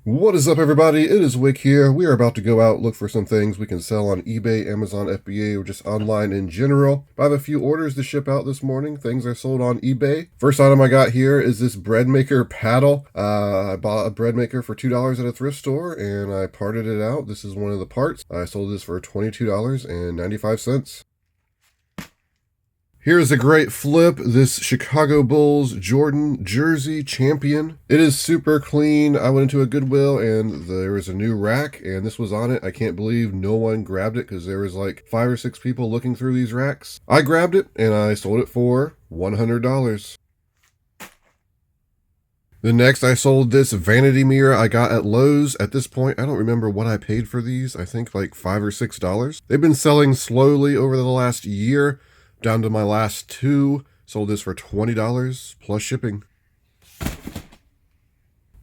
What is up, everybody? It is Wick here. We are about to go out, look for some things we can sell on eBay, Amazon, FBA, or just online in general. I have a few orders to ship out this morning. Things are sold on eBay. First item I got here is this bread maker paddle. I bought a bread maker for $2 at a thrift store, and I parted it out. This is one of the parts. I sold this for $22.95. Here's a great flip, this Chicago Bulls Jordan jersey champion. It is super clean. I went into a Goodwill and there was a new rack and this was on it. I can't believe no one grabbed it because there was like 5 or 6 people looking through these racks. I grabbed it and I sold it for $100. The next I sold this vanity mirror I got at Lowe's. At this point, I don't remember what I paid for these. I think like $5 or $6. They've been selling slowly over the last year. Down to my last 2. Sold this for $20 plus shipping.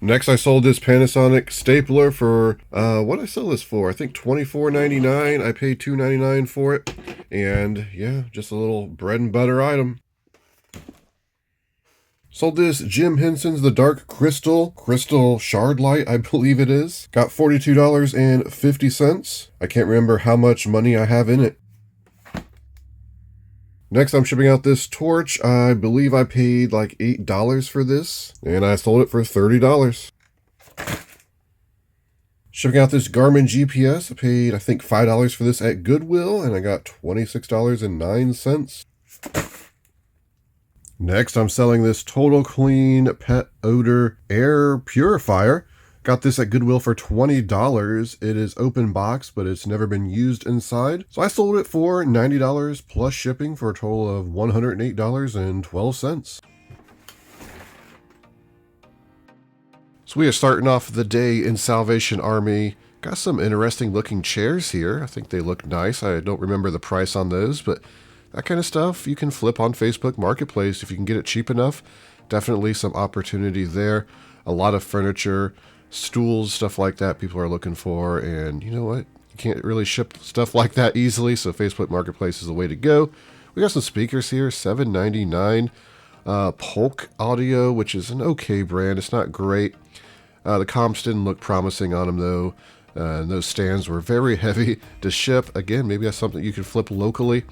Next, I sold this Panasonic stapler for, what did I sell this for? I think $24.99. I paid $2.99 for it. And yeah, just a little bread and butter item. Sold this Jim Henson's The Dark Crystal Shard Light, I believe it is. Got $42.50. I can't remember how much money I have in it. Next, I'm shipping out this torch. I believe I paid like $8 for this, and I sold it for $30. Shipping out this Garmin GPS. I paid, I think, $5 for this at Goodwill, and I got $26.09. Next, I'm selling this Total Clean Pet Odor Air Purifier. Got this at Goodwill for $20. It is open box, but it's never been used inside. So I sold it for $90 plus shipping for a total of $108.12. So we are starting off the day in Salvation Army. Got some interesting looking chairs here. I think they look nice. I don't remember the price on those, but that kind of stuff you can flip on Facebook Marketplace if you can get it cheap enough. Definitely some opportunity there. A lot of furniture, stools, stuff like that people are looking for, and you know what? You can't really ship stuff like that easily, so Facebook Marketplace is the way to go. We got some speakers here, $7.99. Polk Audio, which is an okay brand. It's not great. The comps didn't look promising on them, though. And those stands were very heavy to ship. Again, maybe that's something you can flip locally.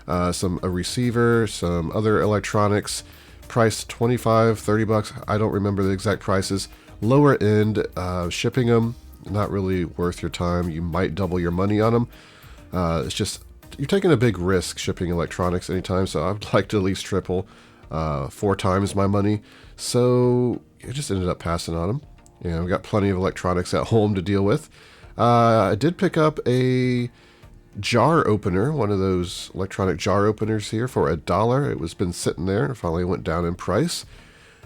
A receiver, some other electronics, priced $25-$30. I don't remember the exact prices. Lower end, shipping them, not really worth your time. You might double your money on them. It's just, you're taking a big risk shipping electronics anytime, so I'd like to at least triple, 4 times my money. So I just ended up passing on them. And we got plenty of electronics at home to deal with. I did pick up a jar opener, one of those electronic jar openers here for $1. It was been sitting there and finally went down in price.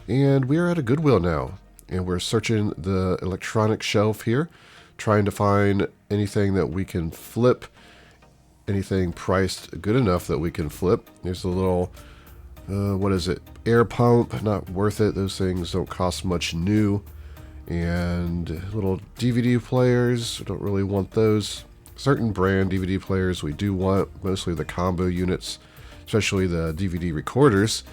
And we are at a Goodwill now. And we're searching the electronic shelf here, trying to find anything that we can flip, anything priced good enough that we can flip. There's a little, what is it, air pump, not worth it. Those things don't cost much new. And little DVD players, don't really want those. Certain brand DVD players we do want, mostly the combo units, especially the DVD recorders,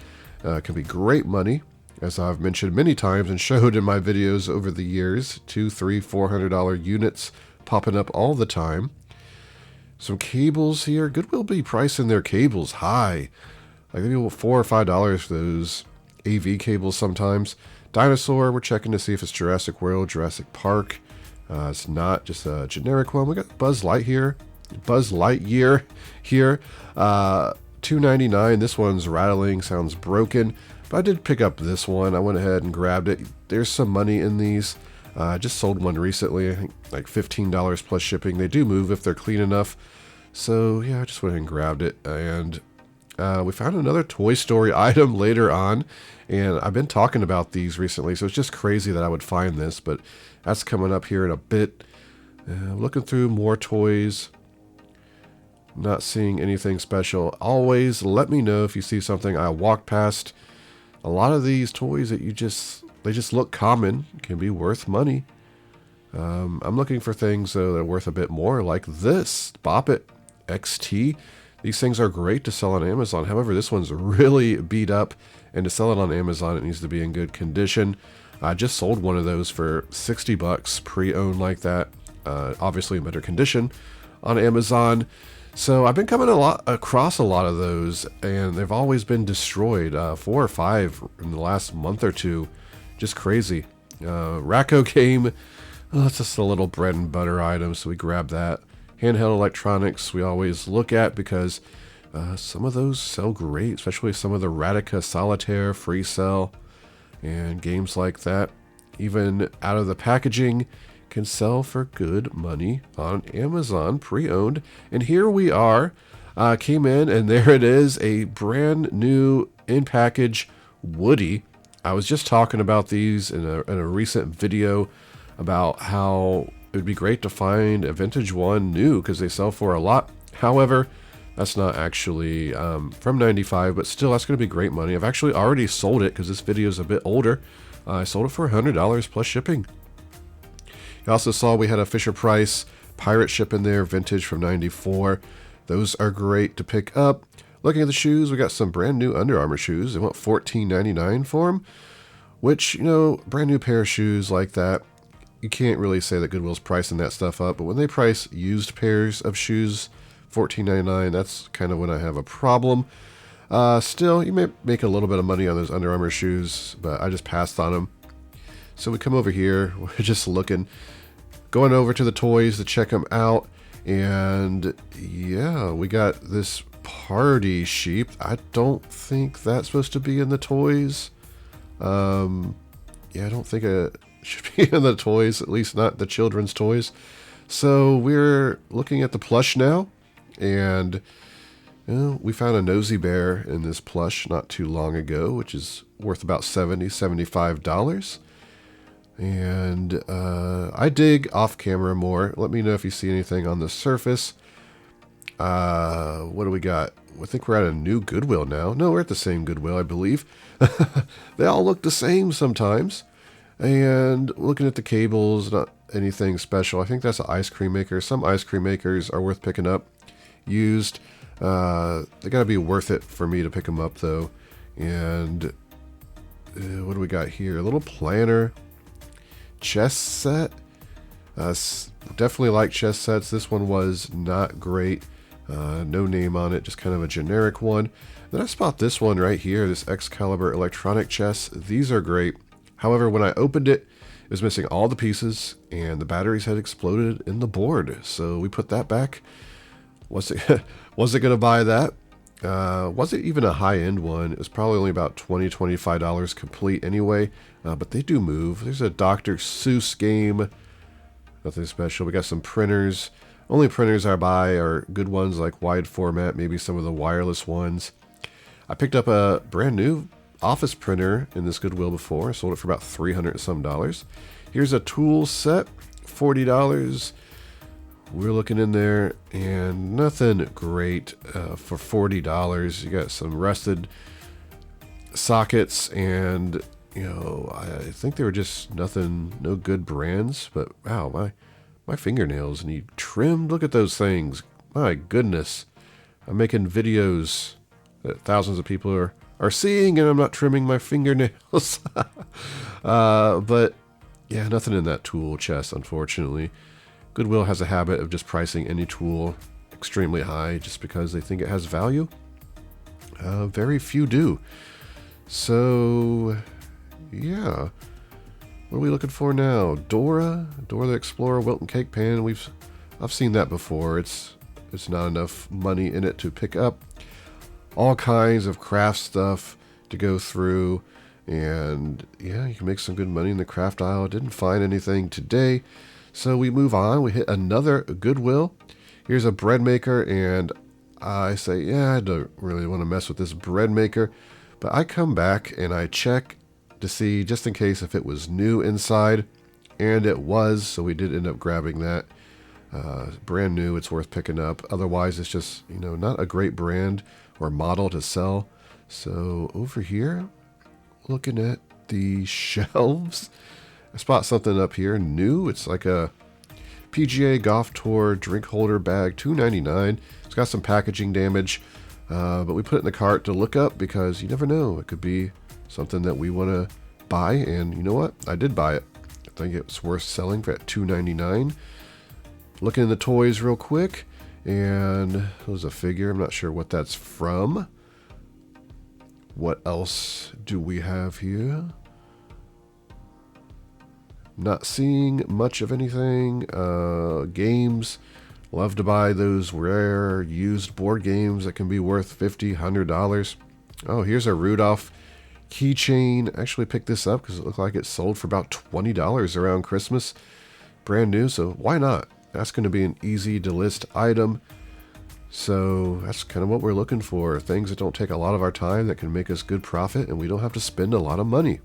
can be great money. As I've mentioned many times and showed in my videos over the years, $200, $300, $400 units popping up all the time. Some cables here. Goodwill be pricing their cables high. Like maybe $4 or $5 for those AV cables sometimes. Dinosaur, we're checking to see if it's Jurassic World, Jurassic Park. It's not, just a generic one. We got Buzz Lightyear here. $2.99. This one's rattling, sounds broken. But I did pick up this one. I went ahead and grabbed it. There's some money in these. I just sold one recently, I think like $15 plus shipping. They do move if they're clean enough. So yeah, I just went ahead and grabbed it. And we found another Toy Story item later on. And I've been talking about these recently, so it's just crazy that I would find this. But that's coming up here in a bit. Looking through more toys. Not seeing anything special. Always let me know if you see something I walk past. A lot of these toys that they just look common, can be worth money. I'm looking for things that are worth a bit more, like this Bop It XT. These things are great to sell on Amazon. However, this one's really beat up, and to sell it on Amazon, it needs to be in good condition. I just sold one of those for 60 bucks pre-owned like that. Obviously in better condition on Amazon. So I've been coming across a lot of those, and they've always been destroyed. 4 or 5 in the last month or two. Just crazy. Racco came. Oh, it's just a little bread and butter item, so we grabbed that. Handheld electronics we always look at because some of those sell great, especially some of the Radica Solitaire free sell and games like that. Even out of the packaging can sell for good money on Amazon pre-owned. And here we are, came in, and there it is, a brand new in package Woody. I was just talking about these in a recent video about how it would be great to find a vintage one new because they sell for a lot. However, that's not actually from 95, but still that's going to be great money. I've actually already sold it because this video is a bit older. I sold it for $100 plus shipping. You also saw we had a Fisher Price pirate ship in there, vintage from 94. Those are great to pick up. Looking at the shoes, we got some brand new Under Armour shoes. They want $14.99 for them, which, you know, brand new pair of shoes like that, you can't really say that Goodwill's pricing that stuff up, but when they price used pairs of shoes $14.99, that's kind of when I have a problem. Still, you may make a little bit of money on those Under Armour shoes, but I just passed on them. So we come over here, we're just looking, going over to the toys to check them out, and yeah, we got this party sheep. I don't think that's supposed to be in the toys. Yeah, I don't think it should be in the toys, at least not the children's toys. So we're looking at the plush now, and you know, we found a nosy bear in this plush not too long ago, which is worth about $75. And I dig off camera more. Let me know if you see anything on the surface. What do we got? I think we're at a new Goodwill now. No, we're at the same Goodwill, I believe. They all look the same sometimes. And looking at the cables, not anything special. I think that's an ice cream maker. Some ice cream makers are worth picking up used. They gotta be worth it for me to pick them up though. And what do we got here? A little planner. Chess set. Definitely like chess sets. This one was not great. No name on it, just kind of a generic one. Then I spot this one right here, this Excalibur electronic chess. These are great. However, when I opened it, it was missing all the pieces and the batteries had exploded in the board. So we put that back. Was it gonna buy that? Wasn't even a high-end one. It was probably only about $20, $25 complete anyway. But they do move. There's a Dr. Seuss game. Nothing special. We got some printers. Only printers I buy are good ones like wide format, maybe some of the wireless ones. I picked up a brand new office printer in this Goodwill before. I sold it for about $300 and some. Here's a tool set, $40. We're looking in there and nothing great for $40. You got some rusted sockets and, you know, I think they were just nothing, no good brands, but wow, my fingernails need trimmed. Look at those things. My goodness. I'm making videos that thousands of people are seeing and I'm not trimming my fingernails. But yeah, nothing in that tool chest, unfortunately. Goodwill has a habit of just pricing any tool extremely high just because they think it has value. Very few do. So, yeah. What are we looking for now? Dora the Explorer Wilton Cake Pan. I've seen that before. It's not enough money in it to pick up. All kinds of craft stuff to go through. And yeah, you can make some good money in the craft aisle. Didn't find anything today. So we move on. We hit another Goodwill. Here's a bread maker, and I say, yeah, I don't really want to mess with this bread maker. But I come back and I check to see just in case if it was new inside, and it was. So we did end up grabbing that. Brand new, it's worth picking up. Otherwise, it's just, you know, not a great brand or model to sell. So over here, looking at the shelves, I spot something up here new. It's like a PGA Golf Tour drink holder bag, $2.99. It's got some packaging damage, but we put it in the cart to look up because you never know. It could be something that we want to buy, and you know what? I did buy it. I think it's worth selling for at $2.99. Looking in the toys real quick, and there's a figure. I'm not sure what that's from. What else do we have here? Not seeing much of anything. Games. Love to buy those rare used board games that can be worth $50, $100. Oh, here's a Rudolph keychain. Actually picked this up because it looked like it sold for about $20 around Christmas. Brand new, so why not? That's going to be an easy to list item. So that's kind of what we're looking for. Things that don't take a lot of our time, that can make us good profit, and we don't have to spend a lot of money.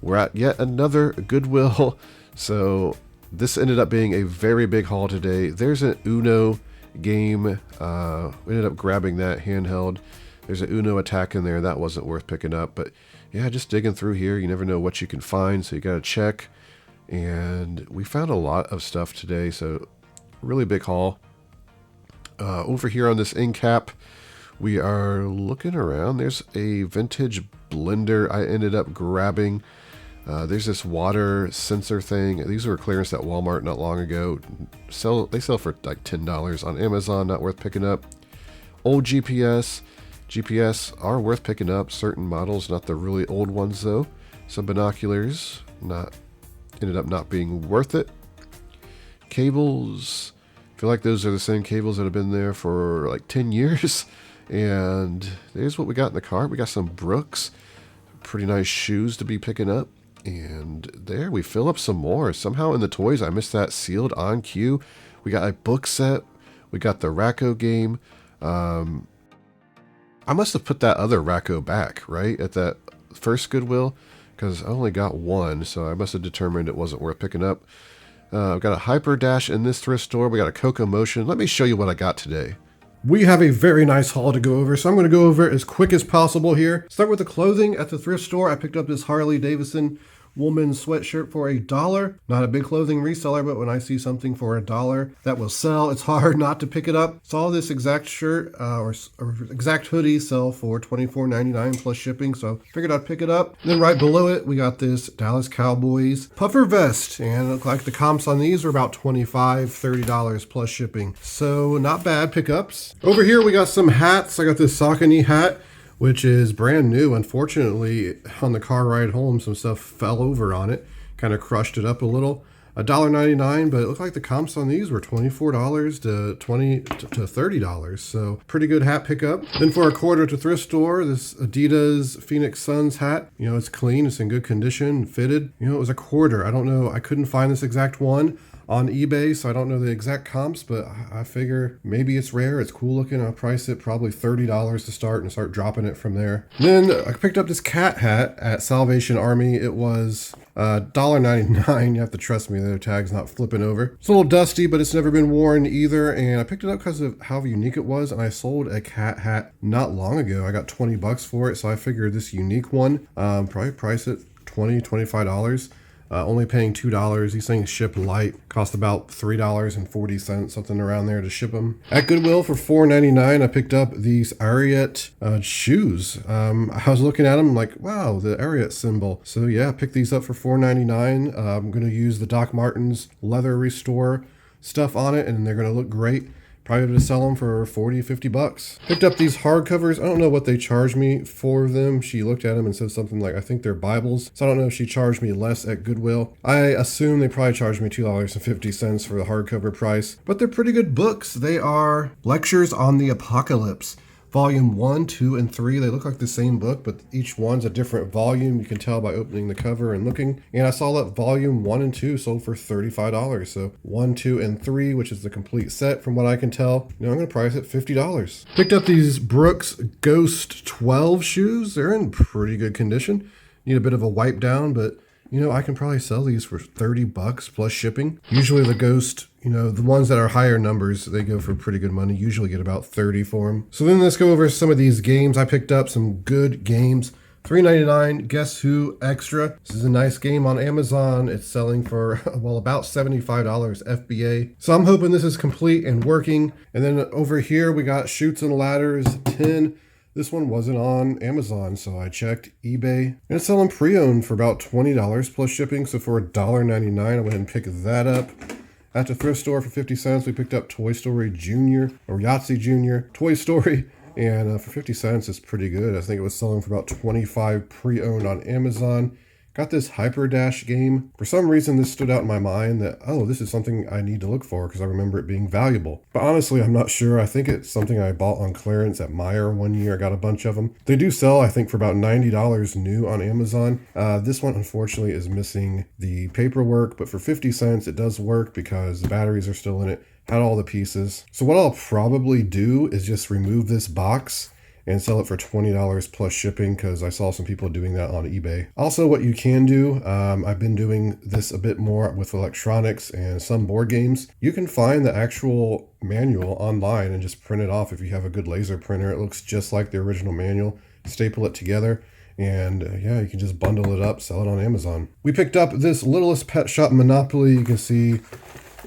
We're at yet another Goodwill. So this ended up being a very big haul today. There's an Uno game. We ended up grabbing that handheld. There's an Uno attack in there. That wasn't worth picking up. But yeah, just digging through here. You never know what you can find, so you got to check. And we found a lot of stuff today, so really big haul. Over here on this end cap, we are looking around. There's a vintage blender I ended up grabbing. There's this water sensor thing. These were clearance at Walmart not long ago. They sell for like $10 on Amazon, not worth picking up. Old GPS are worth picking up. Certain models, not the really old ones though. Some binoculars, ended up not being worth it. Cables, I feel like those are the same cables that have been there for like 10 years. And there's what we got in the cart. We got some Brooks, pretty nice shoes to be picking up. And there we fill up some more. Somehow in the toys, I missed that sealed on cue. We got a book set. We got the Racco game. I must have put that other Racco back, right? At that first Goodwill, because I only got one, so I must have determined it wasn't worth picking up. I've got a Hyper Dash in this thrift store. We got a Coco Motion. Let me show you what I got today. We have a very nice haul to go over, so I'm going to go over it as quick as possible here. Start with the clothing. At the thrift store, I picked up this Harley Davidson woman's sweatshirt for $1. Not a big clothing reseller, but when I see something for $1 that will sell, it's hard not to pick it up. Saw this exact shirt or exact hoodie sell for $24.99 plus shipping, so figured I'd pick it up. And then right below it, we got this Dallas Cowboys puffer vest, and it looked like the comps on these were about $25, $30 plus shipping. So not bad pickups. Over here, we got some hats. I got this Saucony hat, which is brand new. Unfortunately, on the car ride home, some stuff fell over on it, kind of crushed it up a little. $1.99, but it looked like the comps on these were $24 to $30, so pretty good hat pickup. Then for a quarter at the thrift store, this Adidas Phoenix Suns hat. You know, it's clean, it's in good condition, fitted. You know, it was a quarter. I don't know, I couldn't find this exact one on eBay, so I don't know the exact comps, but I figure maybe it's rare, it's cool looking. I'll price it probably $30 to start and start dropping it from there. Then I picked up this cat hat at Salvation Army. It was $1.99. You have to trust me, the tag's not flipping over. It's a little dusty, but it's never been worn either, and I picked it up because of how unique it was, and I sold a cat hat not long ago. I got 20 bucks for it, so I figured this unique one, probably price it $20, $25. Only paying $2. These things ship light, cost about $3.40, something around there to ship them. At Goodwill for $4.99, I picked up these Ariat shoes. I was looking at them like, wow, the Ariat symbol. So yeah, I picked these up for $4.99. I'm going to use the Doc Martens leather restore stuff on it, and they're going to look great. Probably to sell them for 40, 50 bucks. Picked up these hardcovers. I don't know what they charged me for them. She looked at them and said something like, I think they're Bibles. So I don't know if she charged me less at Goodwill. I assume they probably charged me $2.50 for the hardcover price, but they're pretty good books. They are Lectures on the Apocalypse. Volume 1, 2, and 3. They look like the same book, but each one's a different volume. You can tell by opening the cover and looking. And I saw that volume 1 and 2 sold for $35. So 1, 2, and 3, which is the complete set from what I can tell. You know, I'm going to price it $50. Picked up these Brooks Ghost 12 shoes. They're in pretty good condition. Need a bit of a wipe down, but you know, I can probably sell these for 30 bucks plus shipping. Usually the Ghost, you know, the ones that are higher numbers, they go for pretty good money. Usually get about 30 for them. So then let's go over some of these games. I picked up some good games. $3.99 Guess Who Extra. This is a nice game on Amazon. It's selling for, well, about $75 FBA. So I'm hoping this is complete and working. And then over here we got Chutes and Ladders 10. This one wasn't on Amazon, so I checked eBay. And it's selling pre-owned for about $20 plus shipping, so for $1.99, I went and picked that up. At the thrift store for 50 cents, we picked up Toy Story Jr. or Yahtzee Jr. Toy Story. And for 50 cents, it's pretty good. I think it was selling for about $25 pre-owned on Amazon. Got this Hyper Dash game. For some reason, this stood out in my mind that, oh, this is something I need to look for because I remember it being valuable. But honestly, I'm not sure. I think it's something I bought on clearance at Meijer one year. I got a bunch of them. They do sell, I think, for about $90 new on Amazon. This one, unfortunately, is missing the paperwork, but for 50 cents, it does work because the batteries are still in it. Had all the pieces. So what I'll probably do is just remove this box and sell it for $20 plus shipping because I saw some people doing that on eBay. Also, what you can do, I've been doing this a bit more with electronics and some board games. You can find the actual manual online and just print it off if you have a good laser printer. It looks just like the original manual. Staple it together. And yeah, you can just bundle it up, sell it on Amazon. We picked up this Littlest Pet Shop Monopoly. You can see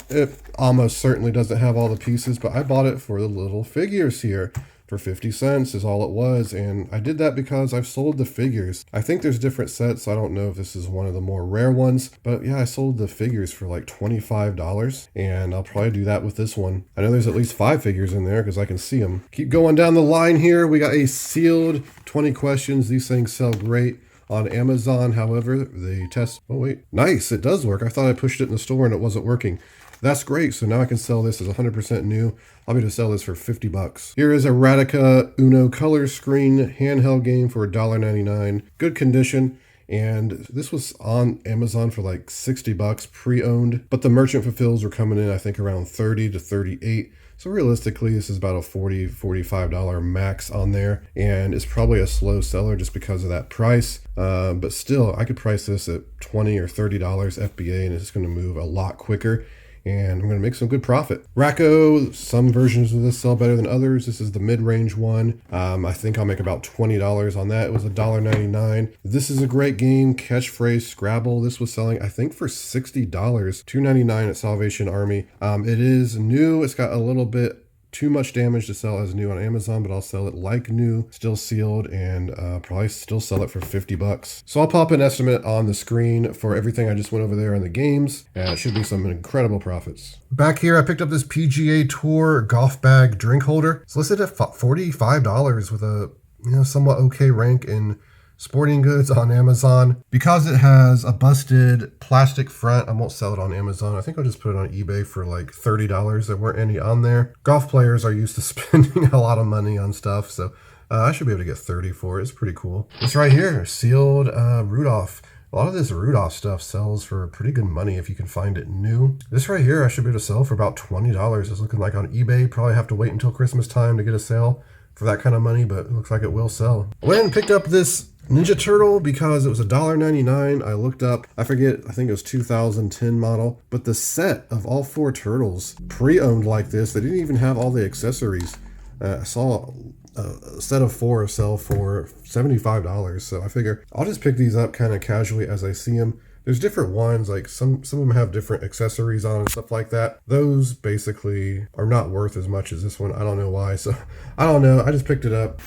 it almost certainly doesn't have all the pieces, but I bought it for the little figures here. For 50 cents is all it was, and I did that because I've sold the figures. I think there's different sets. I don't know if this is one of the more rare ones, but yeah, I sold the figures for like $25, and I'll probably do that with this one. I know there's at least 5 figures in there because I can see them. Keep going down the line here. We got a sealed 20 questions. These things sell great on Amazon. However, the test, oh wait, nice, it does work. I thought I pushed it in the store and it wasn't working. That's great. So now I can sell this as 100% new. I'll be able to sell this for $50. Here is a Radica Uno color screen handheld game for $1.99. Good condition. And this was on Amazon for like $60 pre-owned, but the merchant fulfills were coming in, I think, around $30 to $38. So realistically, this is about a $40, $45 max on there, and it's probably a slow seller just because of that price. But still, I could price this at $20 or $30 FBA, and it's going to move a lot quicker. And I'm going to make some good profit. Racco, some versions of this sell better than others. This is the mid-range one. I think I'll make about $20 on that. It was $1.99. This is a great game. Catchphrase Scrabble. This was selling, I think, for $60. $2.99 at Salvation Army. It is new. It's got a little bit too much damage to sell as new on Amazon, but I'll sell it like new, still sealed, and probably still sell it for $50. So I'll pop an estimate on the screen for everything I just went over there on the games, and it should be some incredible profits. Back here, I picked up this PGA Tour golf bag drink holder. It's listed at $45 with a somewhat okay rank in sporting goods on Amazon. Because it has a busted plastic front, I won't sell it on Amazon. I think I'll just put it on eBay for like $30. There weren't any on there. Golf players are used to spending a lot of money on stuff, so I should be able to get $30 for it. It's pretty cool. This right here, sealed Rudolph. A lot of this Rudolph stuff sells for pretty good money if you can find it new. This right here, I should be able to sell for about $20. It's looking like on eBay. Probably have to wait until Christmas time to get a sale for that kind of money, but it looks like it will sell. I went and picked up this Ninja Turtle because it was $1.99. I looked up, I forget, I think it was 2010 model, but the set of all 4 turtles pre-owned like this, they didn't even have all the accessories. I saw a set of 4 sell for $75, so I figure I'll just pick these up kind of casually as I see them. There's different ones, like some of them have different accessories on and stuff like that. Those basically are not worth as much as this one. I don't know why, so I don't know. I just picked it up.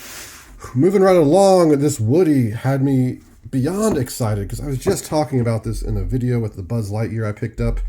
Moving right along, this Woody had me beyond excited because I was just talking about this in a video with the Buzz Lightyear I picked up.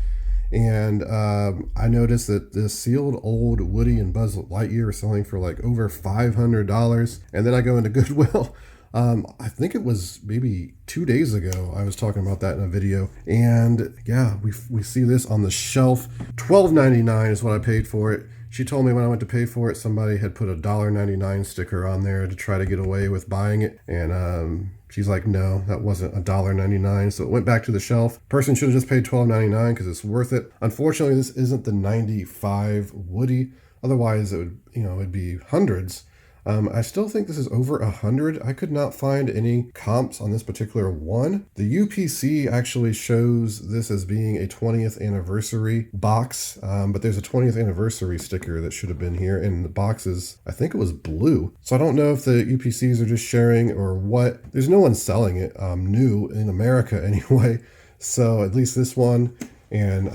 And I noticed that this sealed old Woody and Buzz Lightyear are selling for like over $500. And then I go into Goodwill. I think it was maybe 2 days ago I was talking about that in a video. And yeah, we see this on the shelf. $12.99 is what I paid for it. She told me when I went to pay for it, somebody had put a $1.99 sticker on there to try to get away with buying it. And she's like, no, that wasn't $1.99. So it went back to the shelf. Person should have just paid $12.99 because it's worth it. Unfortunately, this isn't the 95 Woody. Otherwise, it would, it'd be hundreds. I still think this is over 100. I could not find any comps on this particular one. The UPC actually shows this as being a 20th anniversary box, but there's a 20th anniversary sticker that should have been here, and the box is, I think it was blue. So I don't know if the UPCs are just sharing or what. There's no one selling it new in America anyway. So at least this one, and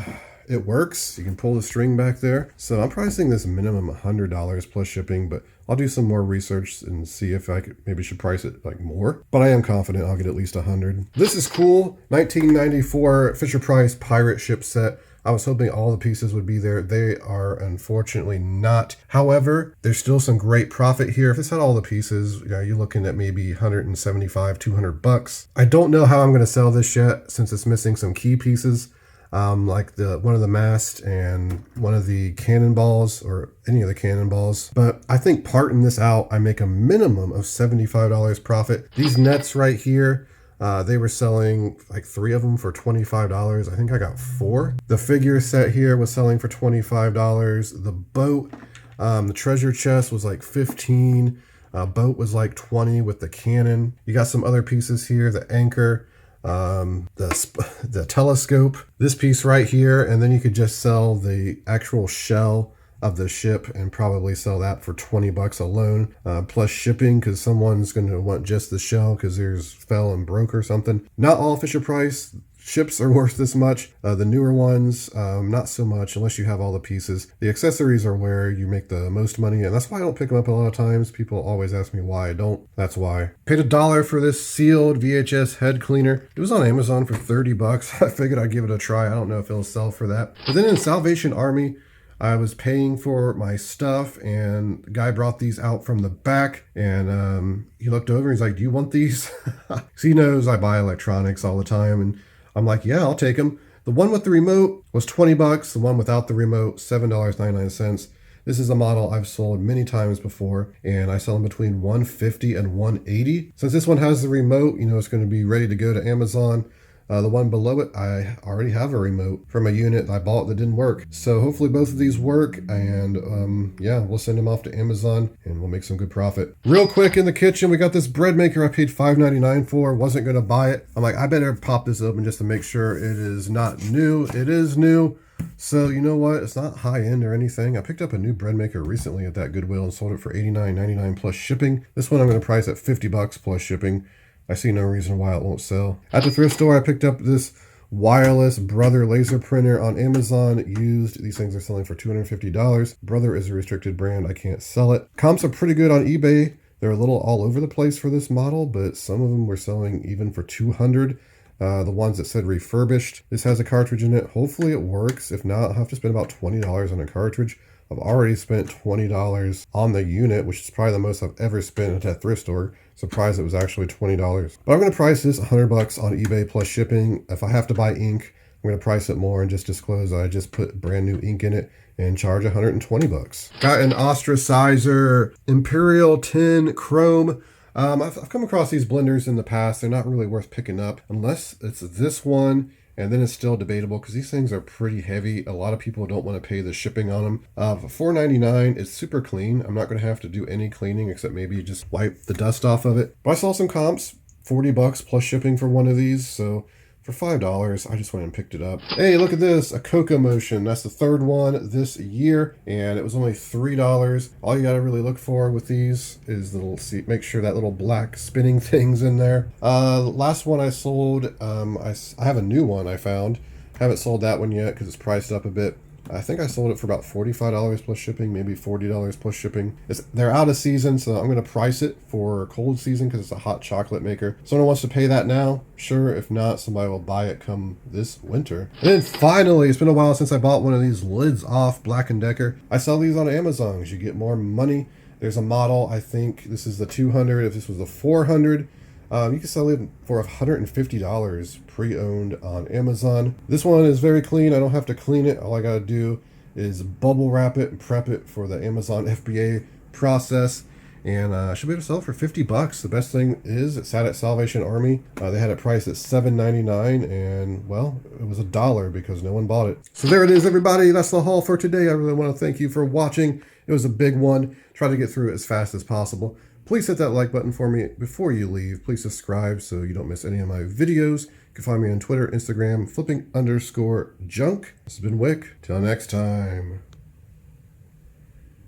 it works. You can pull the string back there. So I'm pricing this minimum $100 plus shipping, but I'll do some more research and see if I maybe should price it like more. But I am confident I'll get at least 100. This is cool. 1994 Fisher-Price pirate ship set. I was hoping all the pieces would be there. They are unfortunately not. However, there's still some great profit here. If this had all the pieces, you're looking at maybe 175, 200 bucks. I don't know how I'm going to sell this yet since it's missing some key pieces. Like one of the mast and one of the cannonballs or any of the cannonballs. But I think parting this out, I make a minimum of $75 profit. These nets right here, they were selling like 3 of them for $25. I think I got 4. The figure set here was selling for $25. The boat, the treasure chest was like 15. Boat was like 20 with the cannon. You got some other pieces here, the anchor, the telescope, this piece right here, and then you could just sell the actual shell of the ship and probably sell that for 20 bucks alone, plus shipping, because someone's going to want just the shell because theirs fell and broke or something. Not all Fisher-Price ships are worth this much. The newer ones, not so much unless you have all the pieces. The accessories are where you make the most money, and that's why I don't pick them up a lot of times. People always ask me why I don't. That's why. Paid $1 for this sealed VHS head cleaner. It was on Amazon for 30 bucks. I figured I'd give it a try. I don't know if it'll sell for that. But then in Salvation Army, I was paying for my stuff, and the guy brought these out from the back, and he looked over and he's like, "Do you want these?" So he knows I buy electronics all the time, and I'm like, "Yeah, I'll take them." The one with the remote was 20 bucks. The one without the remote, $7.99. This is a model I've sold many times before, and I sell them between $150 and $180. Since this one has the remote, it's going to be ready to go to Amazon. The one below it, I already have a remote from a unit I bought that didn't work. So hopefully both of these work, and yeah, we'll send them off to Amazon and we'll make some good profit. Real quick in the kitchen, we got this bread maker I paid $5.99 for. Wasn't going to buy it. I'm like, I better pop this open just to make sure it is not new. It is new. So you know what? It's not high end or anything. I picked up a new bread maker recently at that Goodwill and sold it for $89.99 plus shipping. This one I'm going to price at 50 bucks plus shipping. I see no reason why it won't sell. At the thrift store, I picked up this wireless Brother laser printer on Amazon used. These things are selling for $250. Brother is a restricted brand. I can't sell it. Comps are pretty good on eBay. They're a little all over the place for this model, but some of them were selling even for $200. The ones that said refurbished. This has a cartridge in it. Hopefully it works. If not, I'll have to spend about $20 on a cartridge. I've already spent $20 on the unit, which is probably the most I've ever spent at that thrift store. Surprised it was actually $20. But I'm going to price this 100 bucks on eBay plus shipping. If I have to buy ink, I'm going to price it more and just disclose that I just put brand new ink in it and charge 120 bucks. Got an ostracizer Imperial Tin Chrome. I've come across these blenders in the past. They're not really worth picking up unless it's this one. And then it's still debatable because these things are pretty heavy. A lot of people don't want to pay the shipping on them. $4.99, it's super clean. I'm not going to have to do any cleaning except maybe just wipe the dust off of it. But I saw some comps, 40 bucks plus shipping for one of these. So for $5, I just went and picked it up. Hey, look at this, a Coca Motion. That's the third one this year, and it was only $3. All you gotta really look for with these is the little seat. Make sure that little black spinning thing's in there. Last one I sold, I have a new one I found. Haven't sold that one yet because it's priced up a bit. I think I sold it for about $45 plus shipping, maybe $40 plus shipping. They're out of season, so I'm going to price it for cold season because it's a hot chocolate maker. Someone wants to pay that now? Sure. If not, somebody will buy it come this winter. And then finally, it's been a while since I bought one of these lids off Black & Decker. I sell these on Amazon because you get more money. There's a model, I think this is the 200. If this was the 400, you can sell it for $150 pre-owned on Amazon. This one is very clean. I don't have to clean it. All I gotta do is bubble wrap it and prep it for the Amazon FBA process, and I should be able to sell it for 50 bucks. The best thing is it sat at Salvation Army. They had it priced at $7.99, and well, it was $1 because no one bought it. So there it is, everybody. That's the haul for today. I really want to thank you for watching. It was a big one. Try to get through it as fast as possible. Please hit that like button for me before you leave. Please subscribe so you don't miss any of my videos. You can find me on Twitter, Instagram, flipping_junk. This has been Wick. Till next time.